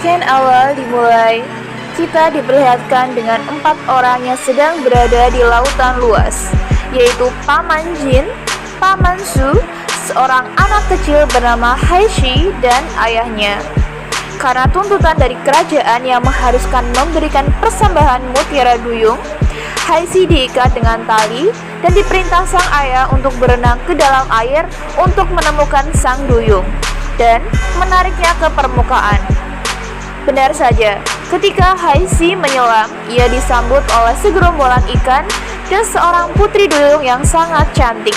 Scan awal dimulai. Kita diperlihatkan dengan 4 orang yang sedang berada di lautan luas, yaitu Paman Jin, Paman Su, seorang anak kecil bernama Haishi, dan ayahnya. Karena tuntutan dari kerajaan yang mengharuskan memberikan persembahan mutiara duyung, Haishi diikat dengan tali dan diperintah sang ayah untuk berenang ke dalam air untuk menemukan sang duyung dan menariknya ke permukaan. Benar saja, ketika Haishi menyelam, ia disambut oleh segerombolan ikan dan seorang putri duyung yang sangat cantik.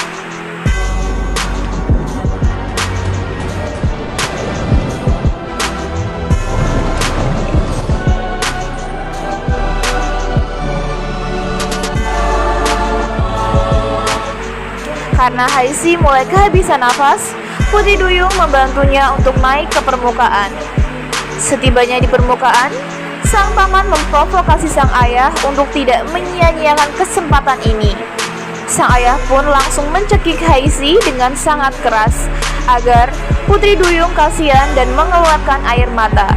Karena Haishi mulai kehabisan nafas, putri duyung membantunya untuk naik ke permukaan. Setibanya di permukaan, sang paman memprovokasi sang ayah untuk tidak menyia-nyiakan kesempatan ini. Sang ayah pun langsung mencekik Haishi dengan sangat keras agar putri duyung kasihan dan mengeluarkan air mata.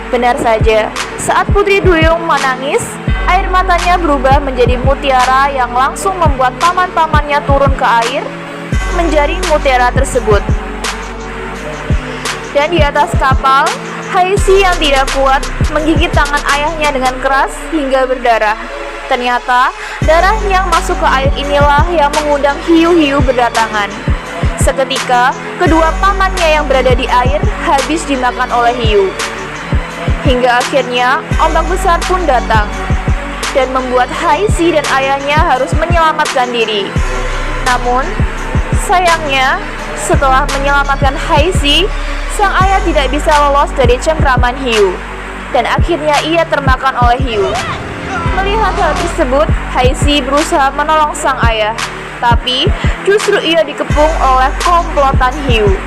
Benar saja, saat putri duyung menangis, air matanya berubah menjadi mutiara yang langsung membuat paman-pamannya turun ke air menjaring mutiara tersebut. Dan di atas kapal, Haishi yang tidak kuat menggigit tangan ayahnya dengan keras hingga berdarah. Ternyata darah yang masuk ke air inilah yang mengundang hiu-hiu berdatangan. Seketika, kedua pamannya yang berada di air habis dimakan oleh hiu. Hingga akhirnya ombak besar pun datang dan membuat Haishi dan ayahnya harus menyelamatkan diri. Namun, sayangnya setelah menyelamatkan Haishi, sang ayah tidak bisa lolos dari cengkraman hiu, dan akhirnya ia termakan oleh hiu. Melihat hal tersebut, Haishi berusaha menolong sang ayah, tapi justru ia dikepung oleh komplotan hiu.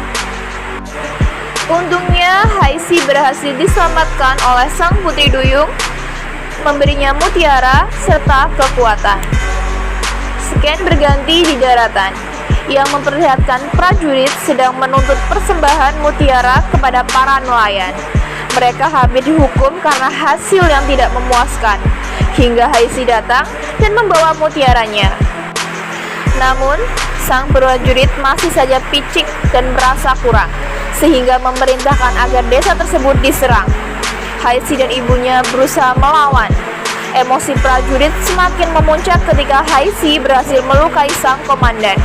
Untungnya, Haishi berhasil diselamatkan oleh sang putri duyung, memberinya mutiara serta kekuatan. Scan berganti di daratan, yang memperlihatkan prajurit sedang menuntut persembahan mutiara kepada para nelayan. Mereka hampir dihukum karena hasil yang tidak memuaskan, hingga Haishi datang dan membawa mutiaranya. Namun, sang prajurit masih saja picik dan merasa kurang, sehingga memerintahkan agar desa tersebut diserang. Haishi dan ibunya berusaha melawan. Emosi prajurit semakin memuncak ketika Haishi berhasil melukai sang komandan.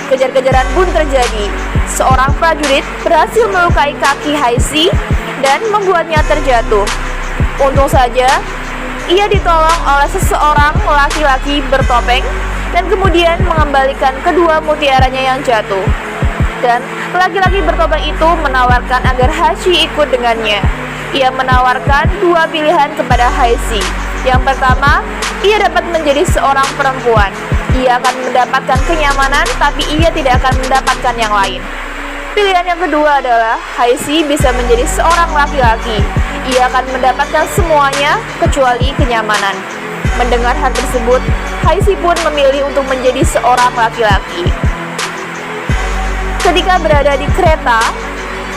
Kejar-kejaran pun terjadi. Seorang prajurit berhasil melukai kaki Haishi dan membuatnya terjatuh. Untung saja, ia ditolong oleh seseorang laki-laki bertopeng dan kemudian mengembalikan kedua mutiaranya yang jatuh. Dan laki-laki bertopeng itu menawarkan agar Haishi ikut dengannya. Ia menawarkan 2 pilihan kepada Haishi. Yang pertama, ia dapat menjadi seorang perempuan. Ia akan mendapatkan kenyamanan, tapi ia tidak akan mendapatkan yang lain. Pilihan yang kedua adalah Haishi bisa menjadi seorang laki-laki. Ia akan mendapatkan semuanya kecuali kenyamanan. Mendengar hal tersebut, Haishi pun memilih untuk menjadi seorang laki-laki. Ketika berada di kereta,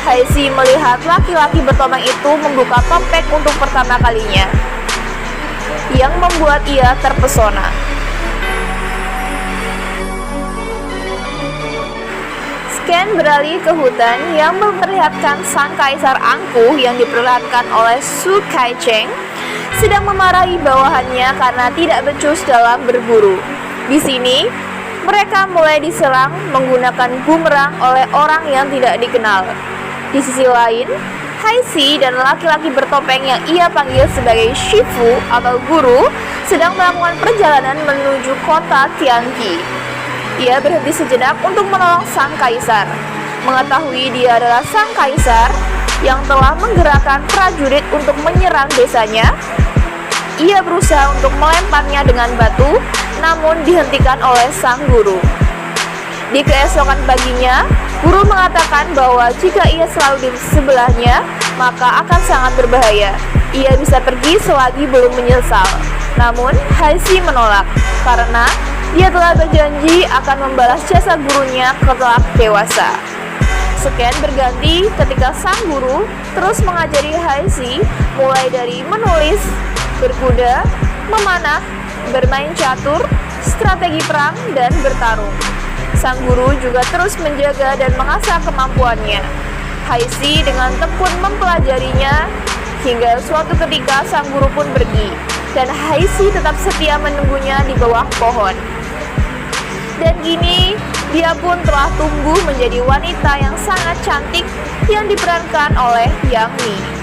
Haishi melihat laki-laki bertopeng itu membuka topeng untuk pertama kalinya, yang membuat ia terpesona. Scan beralih ke hutan yang memperlihatkan sang kaisar angkuh yang diperlihatkan oleh Su Kaicheng sedang memarahi bawahannya karena tidak becus dalam berburu. Di sini, mereka mulai diserang menggunakan bumerang oleh orang yang tidak dikenal. Di sisi lain, Haishi dan laki-laki bertopeng yang ia panggil sebagai Shifu atau guru sedang melakukan perjalanan menuju kota Tianqi. Ia berhenti sejenak untuk menolong sang kaisar. Mengetahui dia adalah sang kaisar yang telah menggerakkan prajurit untuk menyerang desanya, ia berusaha untuk melemparnya dengan batu, namun dihentikan oleh sang guru. Di keesokan paginya, guru mengatakan bahwa jika ia selalu di sebelahnya, maka akan sangat berbahaya. Ia bisa pergi selagi belum menyesal. Namun, Haishi menolak karena dia telah berjanji akan membalas jasa gurunya kelak dewasa. Seken berganti ketika sang guru terus mengajari Haixi mulai dari menulis, berkuda, memanah, bermain catur, strategi perang, dan bertarung. Sang guru juga terus menjaga dan mengasah kemampuannya. Haixi dengan tekun mempelajarinya hingga suatu ketika sang guru pun pergi dan Haixi tetap setia menunggunya di bawah pohon. Dan kini dia pun telah tumbuh menjadi wanita yang sangat cantik yang diperankan oleh Yang Mi.